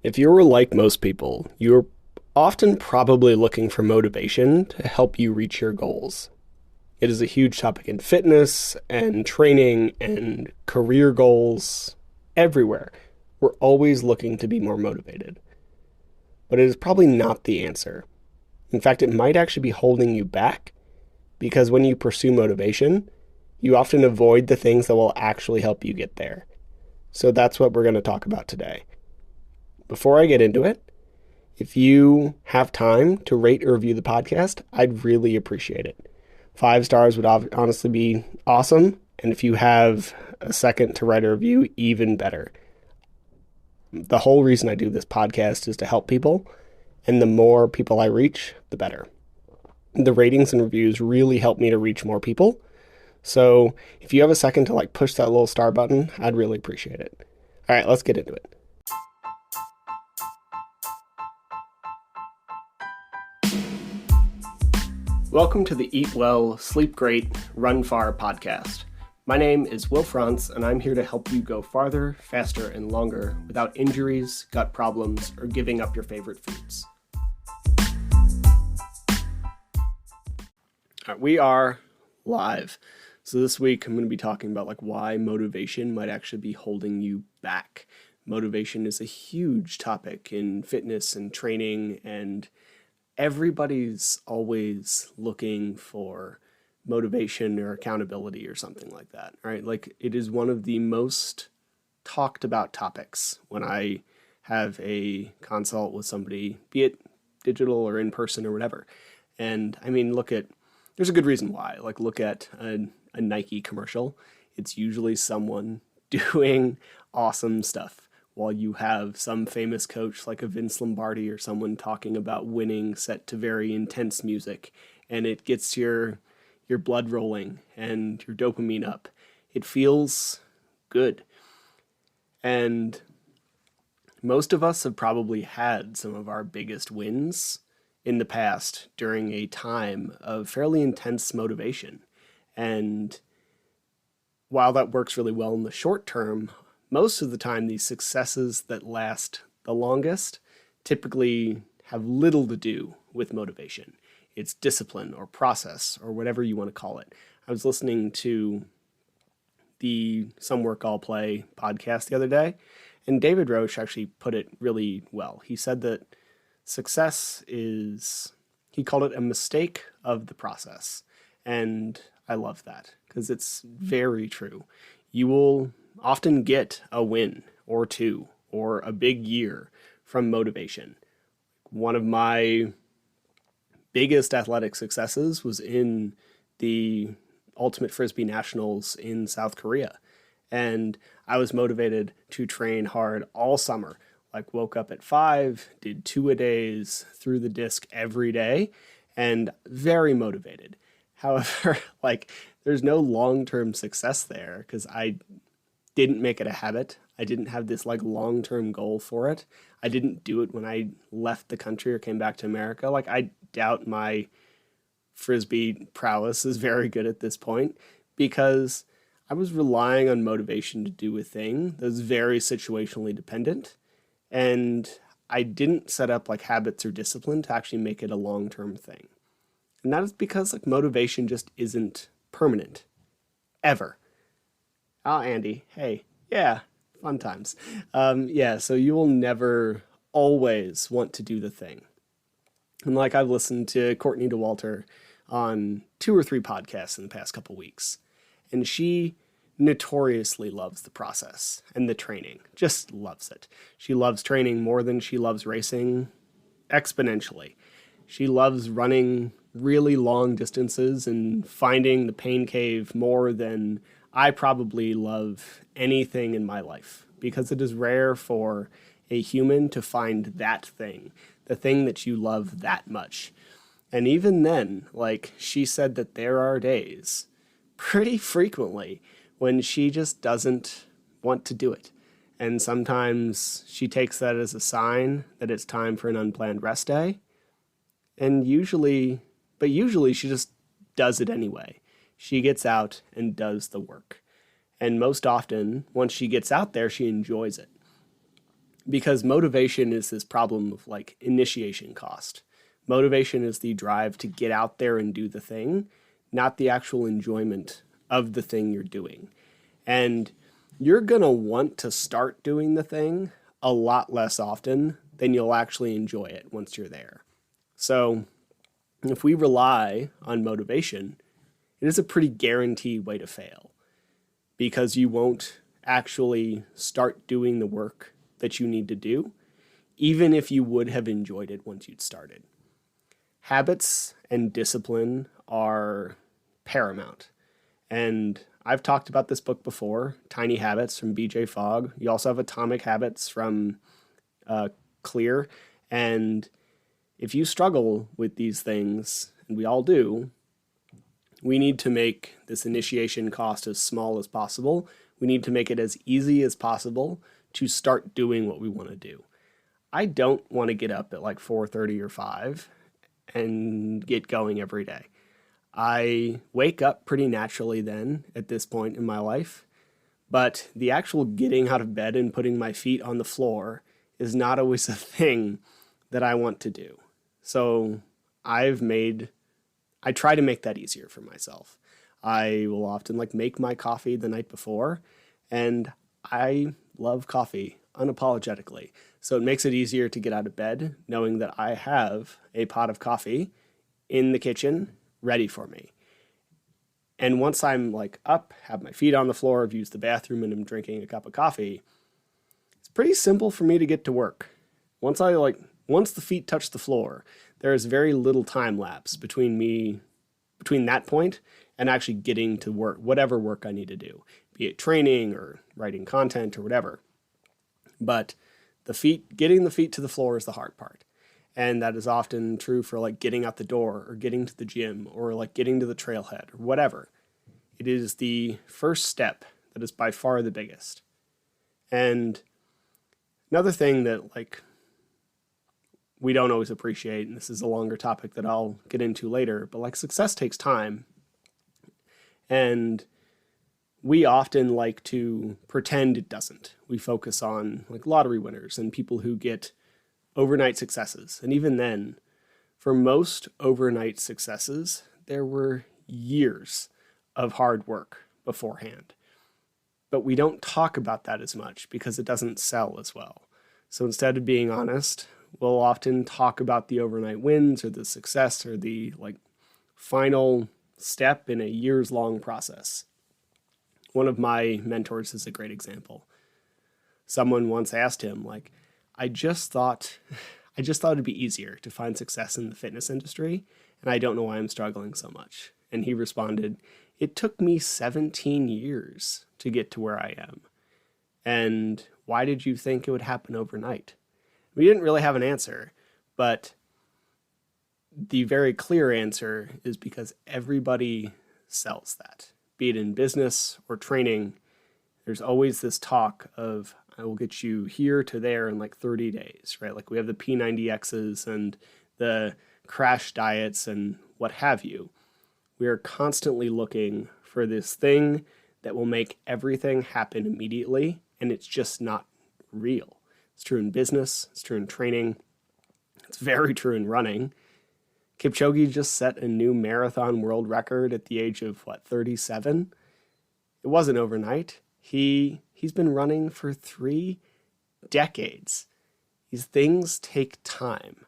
If you're like most people, you're often probably looking for motivation to help you reach your goals. It is a huge topic in fitness and training and career goals everywhere. We're always looking to be more motivated. But it is probably not the answer. In fact, it might actually be holding you back because when you pursue motivation, you often avoid the things that will actually help you get there. So that's what we're going to talk about today. Before I get into it, if you have time to rate or review the podcast, I'd really appreciate it. 5 stars would honestly be awesome. And if you have a second to write a review, even better. The whole reason I do this podcast is to help people. And the more people I reach, the better. The ratings and reviews really help me to reach more people. So if you have a second to push that little star button, I'd really appreciate it. All right, let's get into it. Welcome to the Eat Well, Sleep Great, Run Far podcast. My name is Will Frantz, and I'm here to help you go farther, faster, and longer without injuries, gut problems, or giving up your favorite foods. All right, we are live. So this week I'm going to be talking about why motivation might actually be holding you back. Motivation is a huge topic in fitness and training, and everybody's always looking for motivation or accountability or something like that, right? It is one of the most talked about topics when I have a consult with somebody, be it digital or in person or whatever. And I mean, there's a good reason why. Look at a Nike commercial. It's usually someone doing awesome stuff, while you have some famous coach like a Vince Lombardi or someone talking about winning set to very intense music, and it gets your blood rolling and your dopamine up. It feels good. And most of us have probably had some of our biggest wins in the past during a time of fairly intense motivation. And while that works really well in the short term, most of the time, these successes that last the longest typically have little to do with motivation. It's discipline or process or whatever you want to call it. I was listening to the Some Work All Play podcast the other day, and David Roche actually put it really well. He said that success is, he called it a mistake of the process. And I love that because it's very true. You will often get a win or two or a big year from motivation. One of my biggest athletic successes was in the Ultimate Frisbee Nationals in South Korea. And I was motivated to train hard all summer. Woke up at 5, did 2-a-days, threw the disc every day, and very motivated. However, there's no long-term success there because I didn't make it a habit. I didn't have this long-term goal for it. I didn't do it when I left the country or came back to America. I doubt my Frisbee prowess is very good at this point because I was relying on motivation to do a thing that was very situationally dependent. And I didn't set up habits or discipline to actually make it a long-term thing. And that is because motivation just isn't permanent. Ever. Oh, Andy, hey, yeah, fun times. So you will never always want to do the thing. And I've listened to Courtney DeWalter on 2 or 3 podcasts in the past couple weeks, and she notoriously loves the process and the training, just loves it. She loves training more than she loves racing exponentially. She loves running really long distances and finding the pain cave more than I probably love anything in my life, because it is rare for a human to find that thing, the thing that you love that much. And even then, she said that there are days, pretty frequently, when she just doesn't want to do it. And sometimes she takes that as a sign that it's time for an unplanned rest day. And usually she just does it anyway. She gets out and does the work. And most often, once she gets out there, she enjoys it. because motivation is this problem of like initiation cost. Motivation is the drive to get out there and do the thing, not the actual enjoyment of the thing you're doing. And you're going to want to start doing the thing a lot less often than you'll actually enjoy it once you're there. So if we rely on motivation, it is a pretty guaranteed way to fail because you won't actually start doing the work that you need to do, even if you would have enjoyed it once you'd started. Habits and discipline are paramount. And I've talked about this book before, Tiny Habits from BJ Fogg. You also have Atomic Habits from Clear. And if you struggle with these things, and we all do, we need to make this initiation cost as small as possible. We need to make it as easy as possible to start doing what we want to do. I don't want to get up at like 4:30 or 5 and get going every day. I wake up pretty naturally then at this point in my life, but the actual getting out of bed and putting my feet on the floor is not always a thing that I want to do. So I try to make that easier for myself. I will often like make my coffee the night before, and I love coffee unapologetically. So it makes it easier to get out of bed knowing that I have a pot of coffee in the kitchen ready for me. And once I'm like up, have my feet on the floor, I've used the bathroom and I'm drinking a cup of coffee, it's pretty simple for me to get to work. Once the feet touch the floor, there is very little time lapse between that point and actually getting to work, whatever work I need to do, be it training or writing content or whatever. But getting the feet to the floor is the hard part. And that is often true for like getting out the door or getting to the gym or like getting to the trailhead or whatever. It is the first step that is by far the biggest. And another thing that like we don't always appreciate, and this is a longer topic that I'll get into later, but like success takes time. And we often like to pretend it doesn't. We focus on like lottery winners and people who get overnight successes. And even then, for most overnight successes, there were years of hard work beforehand. But we don't talk about that as much because it doesn't sell as well. So instead of being honest, we'll often talk about the overnight wins or the success or the like final step in a years-long process. One of my mentors is a great example. Someone once asked him, like, I just thought it'd be easier to find success in the fitness industry, and I don't know why I'm struggling so much. And he responded, it took me 17 years to get to where I am. And why did you think it would happen overnight? We didn't really have an answer, but the very clear answer is because everybody sells that. Be it in business or training, there's always this talk of, I will get you here to there in like 30 days, right? Like we have the P90Xs and the crash diets and what have you. We are constantly looking for this thing that will make everything happen immediately, and it's just not real. It's true in business, it's true in training, it's very true in running. Kipchoge just set a new marathon world record at the age of, 37? It wasn't overnight. He's been running for 3 decades. These things take time.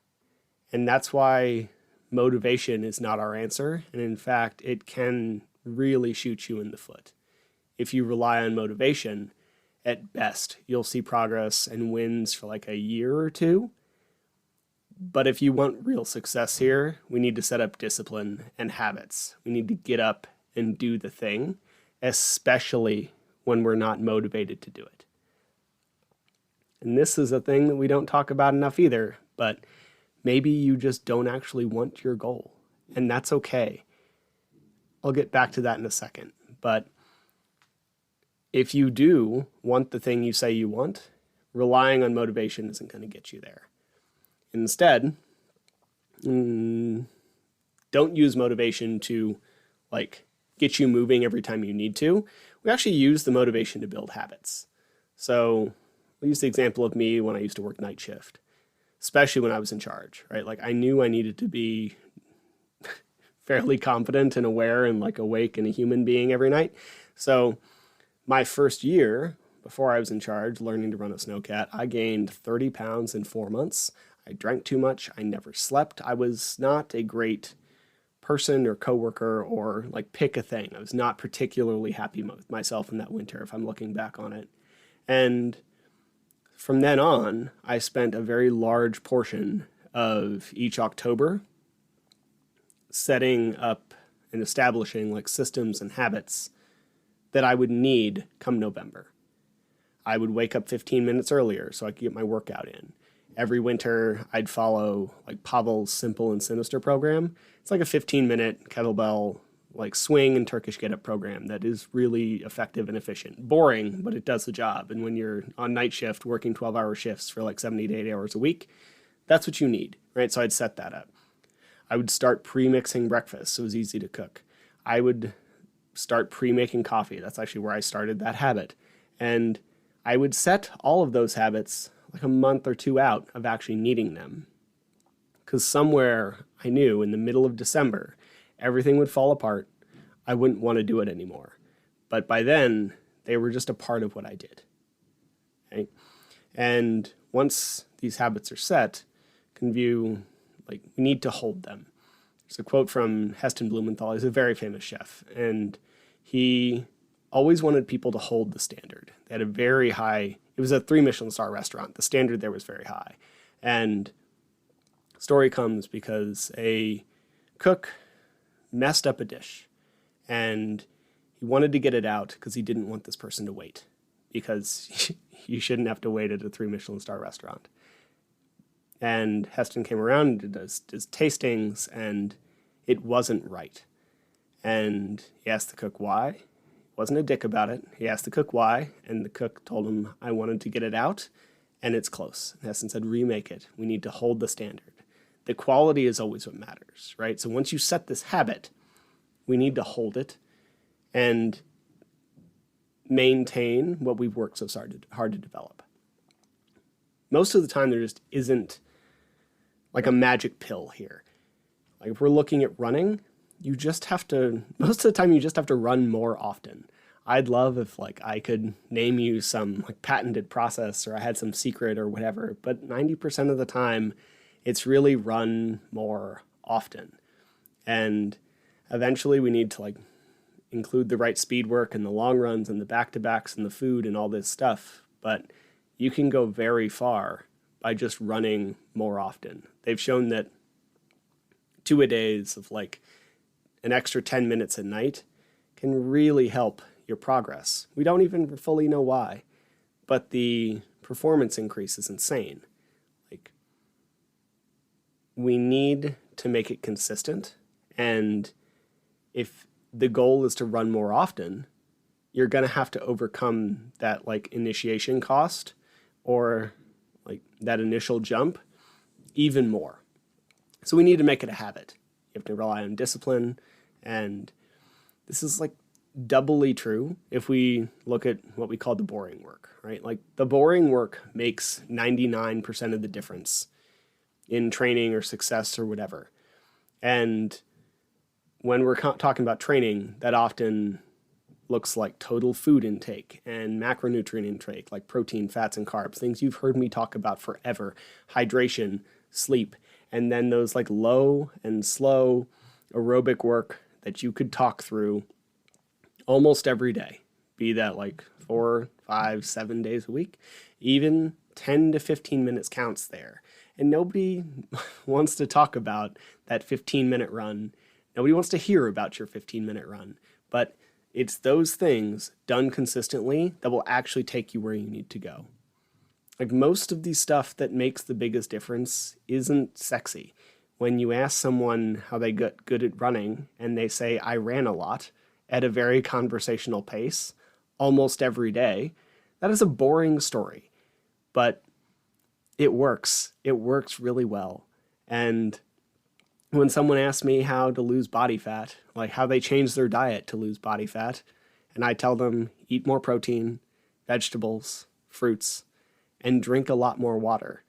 And that's why motivation is not our answer. And in fact, it can really shoot you in the foot. If you rely on motivation, at best, you'll see progress and wins for like a year or two. But if you want real success here, we need to set up discipline and habits. We need to get up and do the thing, especially when we're not motivated to do it. And this is a thing that we don't talk about enough either, but maybe you just don't actually want your goal, and that's okay. I'll get back to that in a second, but if you do want the thing you say you want, relying on motivation isn't going to get you there. Instead, don't use motivation to like get you moving every time you need to. We actually use the motivation to build habits. So I'll use the example of me when I used to work night shift, especially when I was in charge, right? Like I knew I needed to be fairly competent and aware and like awake and a human being every night. So my first year, before I was in charge, learning to run a snowcat, I gained 30 pounds in 4 months. I drank too much. I never slept. I was not a great person or coworker or like pick a thing. I was not particularly happy with myself in that winter if I'm looking back on it. And from then on, I spent a very large portion of each October setting up and establishing like systems and habits that I would need come November. I would wake up 15 minutes earlier so I could get my workout in. Every winter, I'd follow like Pavel's Simple and Sinister program. It's like a 15-minute kettlebell like swing and Turkish get-up program that is really effective and efficient. Boring, but it does the job. And when you're on night shift working 12-hour shifts for like 70 to 80 hours a week, that's what you need, right? So I'd set that up. I would start pre-mixing breakfast so it was easy to cook. I would start pre-making coffee. That's actually where I started that habit. And I would set all of those habits like a month or two out of actually needing them. Because somewhere I knew in the middle of December, everything would fall apart. I wouldn't want to do it anymore. But by then, they were just a part of what I did. Okay? And once these habits are set, can view, like, we need to hold them. There's a quote from Heston Blumenthal. He's a very famous chef. And he always wanted people to hold the standard. They had a very high, it was a 3 Michelin star restaurant. The standard there was very high. And the story comes because a cook messed up a dish and he wanted to get it out because he didn't want this person to wait, because you shouldn't have to wait at a 3 Michelin star restaurant. And Heston came around and did his tastings, and it wasn't right. And he asked the cook why. He wasn't a dick about it. He asked the cook why, and the cook told him, I wanted to get it out, and it's close. And Heston said, remake it. We need to hold the standard. The quality is always what matters, right? So once you set this habit, we need to hold it and maintain what we've worked so hard to develop. Most of the time, there just isn't like a magic pill here. Like if we're looking at running, you just have to, most of the time you just have to run more often. I'd love if like I could name you some like patented process or I had some secret or whatever, but 90% of the time it's really run more often. And eventually we need to like include the right speed work and the long runs and the back-to-backs and the food and all this stuff. But you can go very far by just running more often. They've shown that 2-a-days of like an extra 10 minutes at night can really help your progress. We don't even fully know why, but the performance increase is insane. Like, we need to make it consistent, and if the goal is to run more often, you're going to have to overcome that like initiation cost or like that initial jump even more. So we need to make it a habit. You have to rely on discipline, and this is like doubly true if we look at what we call the boring work, right? Like the boring work makes 99% of the difference in training or success or whatever. And when we're talking about training, that often looks like total food intake and macronutrient intake, like protein, fats, and carbs, things you've heard me talk about forever, hydration, sleep, and then those like low and slow aerobic work that you could talk through almost every day, be that like 4, 5, 7 days a week, even 10 to 15 minutes counts there. And nobody wants to talk about that 15-minute run. Nobody wants to hear about your 15-minute run, but it's those things done consistently that will actually take you where you need to go. Like most of the stuff that makes the biggest difference isn't sexy. When you ask someone how they got good at running and they say, I ran a lot at a very conversational pace almost every day, that is a boring story, but it works. It works really well. And when someone asks me how to lose body fat, like how they change their diet to lose body fat, and I tell them, eat more protein, vegetables, fruits, and drink a lot more water.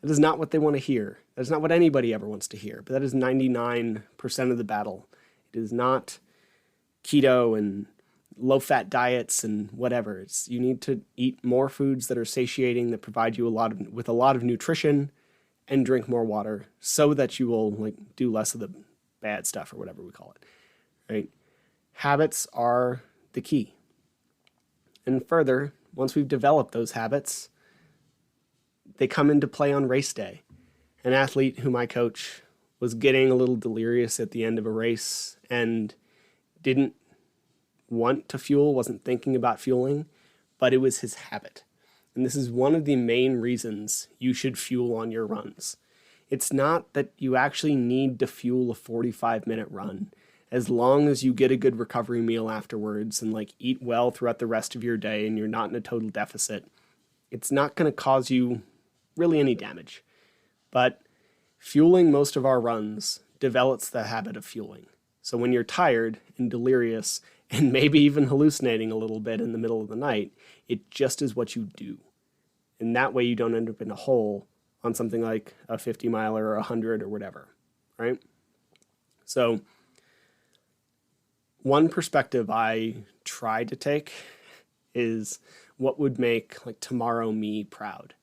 That is not what they want to hear. That is not what anybody ever wants to hear, but that is 99% of the battle. It is not keto and low-fat diets and whatever. You need to eat more foods that are satiating, that provide you with a lot of nutrition, and drink more water so that you will do less of the bad stuff or whatever we call it, right? Habits are the key. And further, once we've developed those habits, they come into play on race day. An athlete whom I coach was getting a little delirious at the end of a race and didn't want to fuel, wasn't thinking about fueling, but it was his habit. And this is one of the main reasons you should fuel on your runs. It's not that you actually need to fuel a 45-minute run. As long as you get a good recovery meal afterwards and eat well throughout the rest of your day and you're not in a total deficit, it's not going to cause you really any damage. But fueling most of our runs develops the habit of fueling. So when you're tired and delirious and maybe even hallucinating a little bit in the middle of the night, it just is what you do. And that way you don't end up in a hole on something like a 50 miler or 100 or whatever, right? So one perspective I try to take is what would make tomorrow me proud.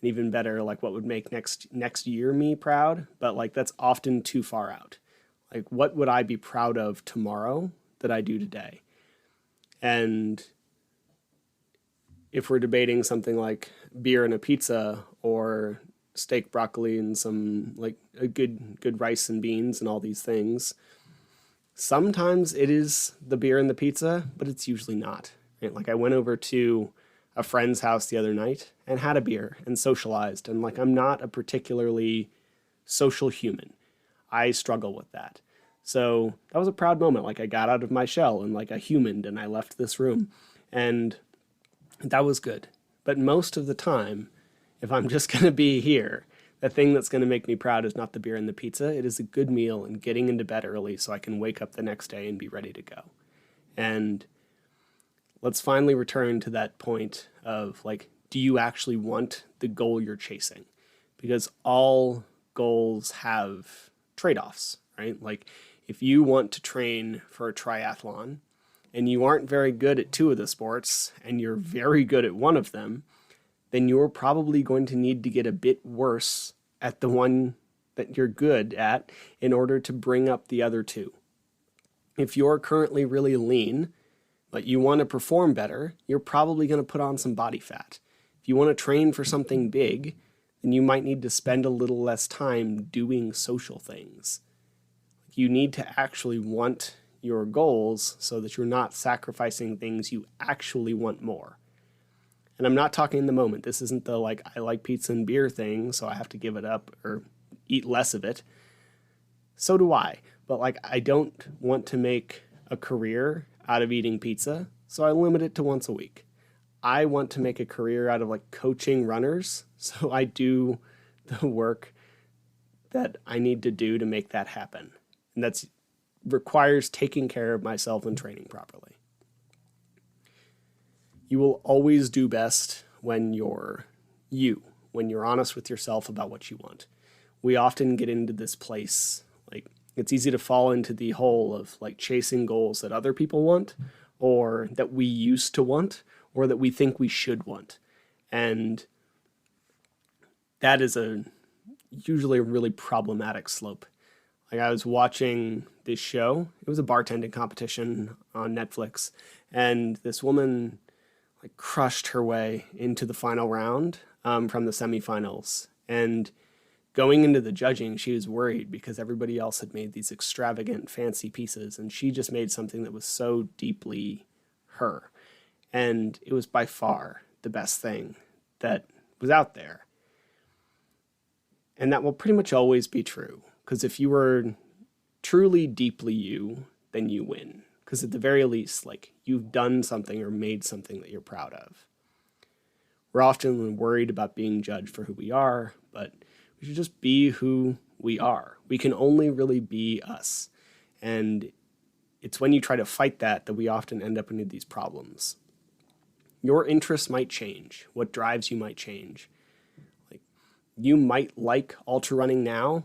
And even better, what would make next year me proud, but that's often too far out. What would I be proud of tomorrow that I do today? And if we're debating something like beer and a pizza or steak, broccoli, and some a good rice and beans and all these things, sometimes it is the beer and the pizza, but it's usually not. Right? I went over to a friend's house the other night and had a beer and socialized. And I'm not a particularly social human. I struggle with that. So that was a proud moment. I got out of my shell and I humaned and I left this room. And that was good. But most of the time, if I'm just going to be here, the thing that's going to make me proud is not the beer and the pizza. It is a good meal and getting into bed early so I can wake up the next day and be ready to go. And let's finally return to that point of do you actually want the goal you're chasing? Because all goals have trade-offs, right? If you want to train for a triathlon and you aren't very good at two of the sports and you're very good at one of them, then you're probably going to need to get a bit worse at the one that you're good at in order to bring up the other two. If you're currently really lean, but you want to perform better, you're probably going to put on some body fat. If you want to train for something big, then you might need to spend a little less time doing social things. You need to actually want your goals so that you're not sacrificing things you actually want more. And I'm not talking in the moment. This isn't the I like pizza and beer thing, so I have to give it up or eat less of it. So do I. But I don't want to make a career out of eating pizza, so I limit it to once a week. I want to make a career out of coaching runners, so I do the work that I need to do to make that happen. And that requires taking care of myself and training properly. You will always do best when you're honest with yourself about what you want. We often get into this place, it's easy to fall into the hole of chasing goals that other people want or that we used to want or that we think we should want. And that is usually a really problematic slope. I was watching this show. It was a bartending competition on Netflix. And this woman crushed her way into the final round from the semifinals. And going into the judging, she was worried because everybody else had made these extravagant, fancy pieces. And she just made something that was so deeply her. And it was by far the best thing that was out there. And that will pretty much always be true. Because if you were truly deeply you, then you win. Because at the very least, you've done something or made something that you're proud of. We're often worried about being judged for who we are, but we should just be who we are. We can only really be us. And it's when you try to fight that we often end up into these problems. your interests might change. What drives you might change. Like, you might like ultra running now.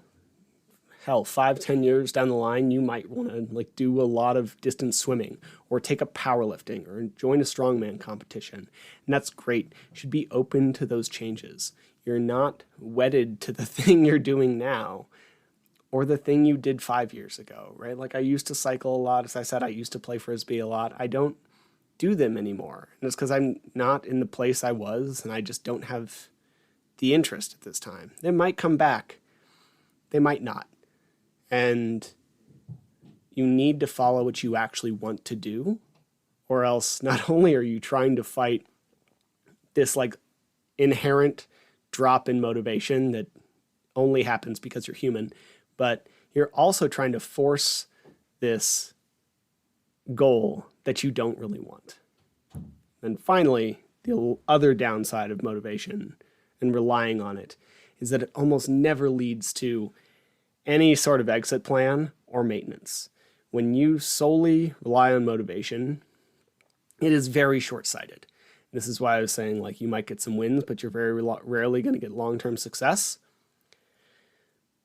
Hell, 5-10 years down the line, you might want to like do a lot of distance swimming or take up powerlifting or join a strongman competition. And that's great. You should be open to those changes. You're not wedded to the thing you're doing now or the thing you did 5 years ago, right? Like I used to cycle a lot. As I said, I used to play Frisbee a lot. I don't do them anymore. And it's because I'm not in the place I was and I just don't have the interest at this time. They might come back. They might not. And you need to follow what you actually want to do, or else not only are you trying to fight this like inherent drop in motivation that only happens because you're human, but you're also trying to force this goal that you don't really want. And finally, the other downside of motivation and relying on it is that it almost never leads to any sort of exit plan or maintenance. When you solely rely on motivation, it is very short-sighted. This is why I was saying like you might get some wins, but you're very rarely going to get long-term success.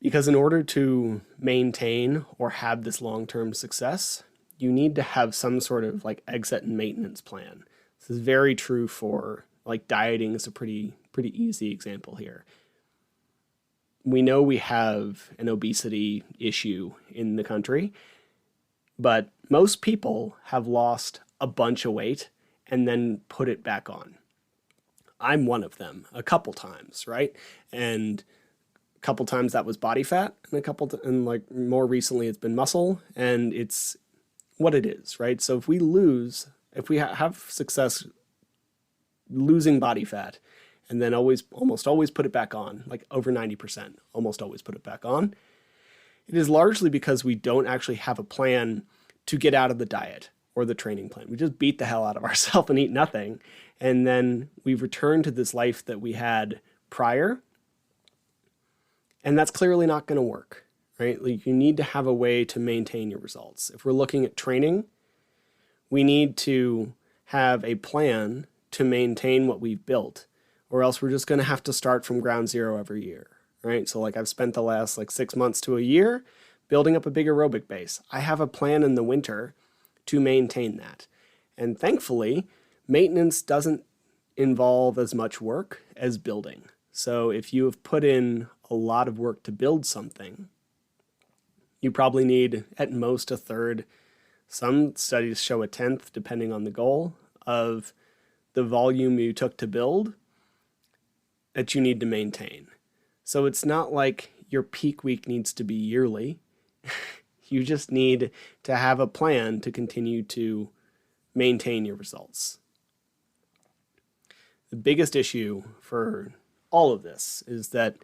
Because in order to maintain or have this long-term success, you need to have some sort of like exit and maintenance plan. This is very true for like dieting is a pretty easy example here. We know we have an obesity issue in the country, but most people have lost a bunch of weight and then put it back on. I'm one of them a couple times, right? And a couple times that was body fat, and like more recently it's been muscle, and it's what it is, right? So if we have success losing body fat, and then almost always put it back on, like over 90%, almost always put it back on, it is largely because we don't actually have a plan to get out of the diet or the training plan. We just beat the hell out of ourselves and eat nothing. And then we return to this life that we had prior. And that's clearly not going to work, right? Like you need to have a way to maintain your results. If we're looking at training, we need to have a plan to maintain what we've built, or else we're just going to have to start from ground zero every year, right? So like I've spent the last like 6 months to a year building up a big aerobic base. I have a plan in the winter to maintain that. And thankfully, maintenance doesn't involve as much work as building. So if you have put in a lot of work to build something, you probably need at most a third. Some studies show a tenth, depending on the goal, of the volume you took to build that you need to maintain. So it's not like your peak week needs to be yearly. You just need to have a plan to continue to maintain your results. The biggest issue for all of this is that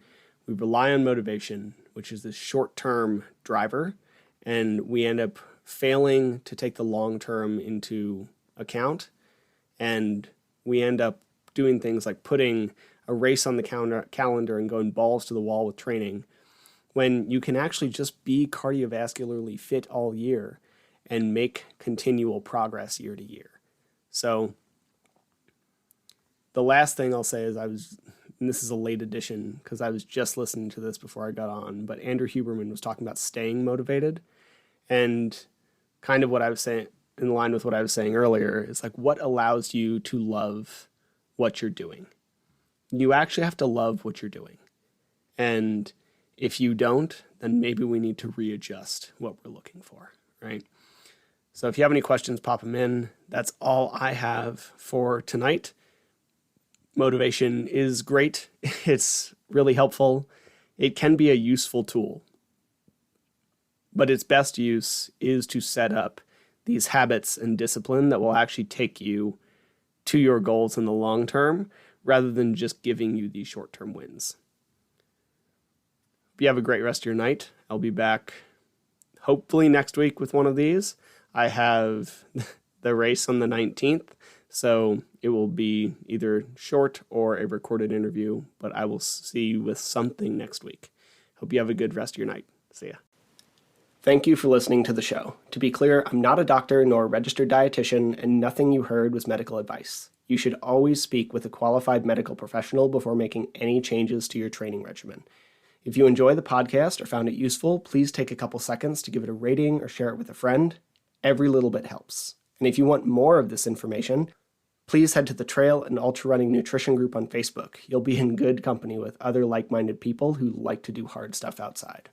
we rely on motivation, which is this short-term driver, and we end up failing to take the long-term into account, and we end up doing things like putting a race on the calendar and going balls to the wall with training, when you can actually just be cardiovascularly fit all year and make continual progress year to year. So the last thing I'll say is and this is a late addition because I was just listening to this before I got on, but Andrew Huberman was talking about staying motivated, and kind of what I was saying, in line with what I was saying earlier, is like what allows you to love what you're doing. You actually have to love what you're doing. And if you don't, then maybe we need to readjust what we're looking for, right? So if you have any questions, pop them in. That's all I have for tonight. Motivation is great. It's really helpful. It can be a useful tool. But its best use is to set up these habits and discipline that will actually take you to your goals in the long term, rather than just giving you these short-term wins. Hope you have a great rest of your night. I'll be back hopefully next week with one of these. I have the race on the 19th, so it will be either short or a recorded interview, but I will see you with something next week. Hope you have a good rest of your night. See ya. Thank you for listening to the show. To be clear, I'm not a doctor nor a registered dietitian, and nothing you heard was medical advice. You should always speak with a qualified medical professional before making any changes to your training regimen. If you enjoy the podcast or found it useful, please take a couple seconds to give it a rating or share it with a friend. Every little bit helps. And if you want more of this information, please head to the Trail and Ultra Running Nutrition group on Facebook. You'll be in good company with other like-minded people who like to do hard stuff outside.